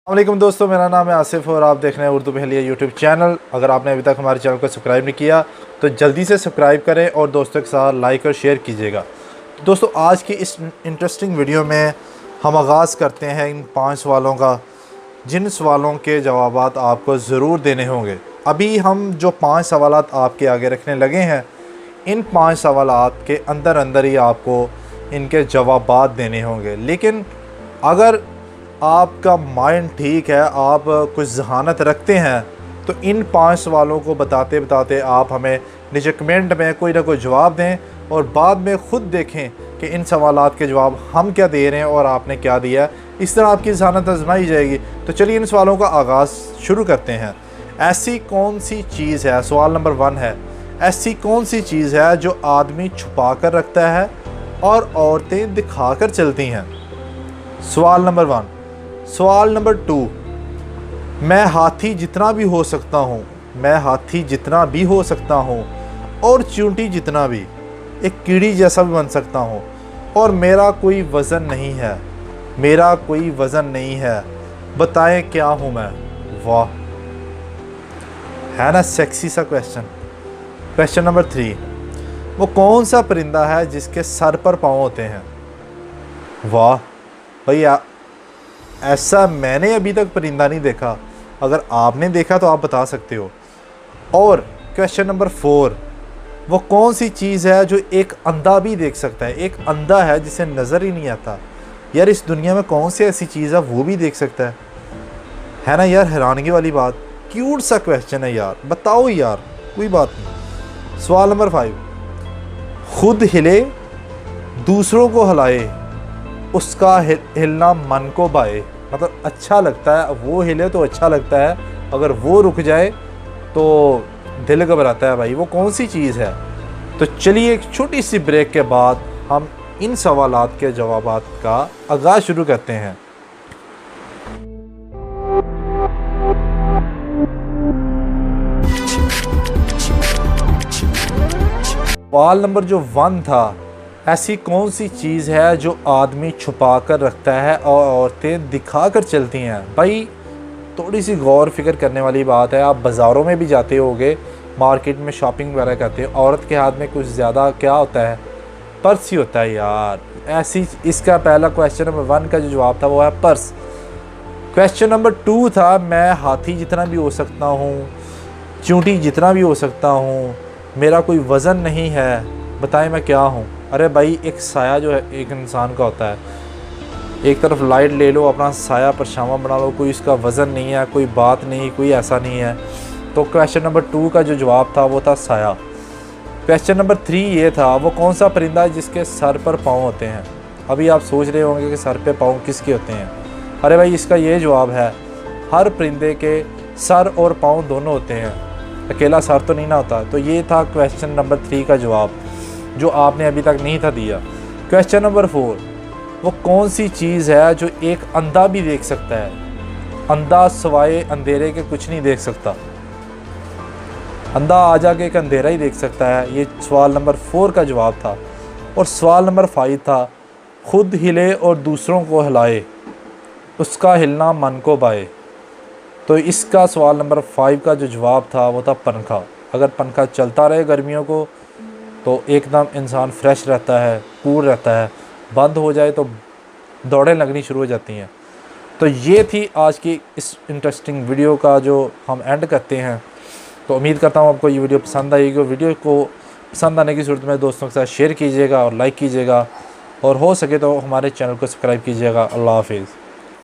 वालेकुम दोस्तों, मेरा नाम है आसिफ और आप देख रहे हैं उर्दू पहेलियाँ यूट्यूब चैनल। अगर आपने अभी तक हमारे चैनल को सब्सक्राइब नहीं किया तो जल्दी से सब्सक्राइब करें और दोस्तों के साथ लाइक और शेयर कीजिएगा। दोस्तों, आज की इस इंटरेस्टिंग वीडियो में हम आगाज़ करते हैं इन 5 सवालों का, जिन सवालों के जवाबात आपको ज़रूर देने होंगे। अभी हम जो 5 सवालात आपके आगे रखने लगे हैं, इन 5 सवालात के अंदर अंदर ही आपको इनके जवाबात देने होंगे। लेकिन अगर आपका माइंड ठीक है, आप कुछ ज़हानत रखते हैं, तो इन 5 सवालों को बताते बताते आप हमें नीचे कमेंट में कोई ना कोई जवाब दें और बाद में ख़ुद देखें कि इन सवालात के जवाब हम क्या दे रहे हैं और आपने क्या दिया। इस तरह आपकी ज़हानत आजमाई जाएगी। तो चलिए इन सवालों का आगाज़ शुरू करते हैं। ऐसी कौन सी चीज़ है, सवाल नंबर 1 है, ऐसी कौन सी चीज़ है जो आदमी छुपा कर रखता है और औरतें दिखा कर चलती हैं। सवाल नंबर 1। सवाल नंबर 2, मैं हाथी जितना भी हो सकता हूँ, मैं हाथी जितना भी हो सकता हूँ और चींटी जितना भी, एक कीड़ी जैसा भी बन सकता हूँ और मेरा कोई वज़न नहीं है, मेरा कोई वज़न नहीं है, बताएं क्या हूँ मैं। वाह, है ना सेक्सी सा क्वेश्चन। क्वेश्चन नंबर 3, वो कौन सा परिंदा है जिसके सर पर पाँव होते हैं। वाह भैया, ऐसा मैंने अभी तक परिंदा नहीं देखा। अगर आपने देखा तो आप बता सकते हो। और क्वेश्चन नंबर 4, वो कौन सी चीज़ है जो एक अंधा भी देख सकता है। एक अंधा है जिसे नज़र ही नहीं आता। यार, इस दुनिया में कौन सी ऐसी चीज़ है वो भी देख सकता है ना यार, हैरानगी वाली बात। क्यूट सा क्वेश्चन है यार, बताओ यार, कोई बात नहीं। सवाल नंबर 5, खुद हिले दूसरों को हिलाए, उसका हिलना मन को भाए। मतलब अच्छा लगता है, वो हिले तो अच्छा लगता है, अगर वो रुक जाए तो दिल घबराता है भाई। वो कौन सी चीज़ है। तो चलिए एक छोटी सी ब्रेक के बाद हम इन सवालात के जवाबात का आगाज़ शुरू करते हैं। सवाल नंबर जो 1 था, ऐसी कौन सी चीज़ है जो आदमी छुपा कर रखता है और औरतें दिखा कर चलती हैं। भाई, थोड़ी सी गौर फिक्र करने वाली बात है। आप बाज़ारों में भी जाते होगे, मार्केट में शॉपिंग वगैरह करते हो, औरत के हाथ में कुछ ज़्यादा क्या होता है, पर्स ही होता है यार। ऐसी, इसका पहला क्वेश्चन नंबर 1 का जो जवाब था वो है पर्स। क्वेश्चन नंबर 2 था, मैं हाथी जितना भी हो सकता हूँ, चींटी जितना भी हो सकता हूँ, मेरा कोई वज़न नहीं है, बताएं मैं क्या हूँ। अरे भाई, एक साया जो है एक इंसान का होता है। एक तरफ लाइट ले लो, अपना साया परछावां बना लो, कोई इसका वज़न नहीं है, कोई बात नहीं, कोई ऐसा नहीं है। तो क्वेश्चन नंबर 2 का जो जवाब था वो था साया। क्वेश्चन नंबर 3 ये था, वो कौन सा परिंदा है जिसके सर पर पाँव होते हैं। अभी आप सोच रहे होंगे कि सर पे पाँव किसके होते हैं। अरे भाई, इसका ये जवाब है, हर परिंदे के सर और पाँव दोनों होते हैं, अकेला सर तो नहीं ना होता। तो ये था क्वेश्चन नंबर 3 का जवाब, जो आपने अभी तक नहीं था दिया। क्वेश्चन नंबर 4, वो कौन सी चीज़ है जो एक अंधा भी देख सकता है। अंधा सवाए अंधेरे के कुछ नहीं देख सकता। अंधा आ जाके एक अंधेरा ही देख सकता है। ये सवाल नंबर 4 का जवाब था। और सवाल नंबर 5 था, खुद हिले और दूसरों को हिलाए, उसका हिलना मन को भाए। तो इसका सवाल नंबर 5 का जो जवाब था वो था पंखा। अगर पंखा चलता रहे गर्मियों को तो एकदम इंसान फ्रेश रहता है, कूल रहता है। बंद हो जाए तो दौड़ें लगनी शुरू हो जाती हैं। तो ये थी आज की इस इंटरेस्टिंग वीडियो का जो हम एंड करते हैं। तो उम्मीद करता हूँ आपको ये वीडियो पसंद आएगी। वीडियो को पसंद आने की सूरत में दोस्तों के साथ शेयर कीजिएगा और लाइक कीजिएगा, और हो सके तो हमारे चैनल को सब्सक्राइब कीजिएगा। अल्लाह हाफिज़।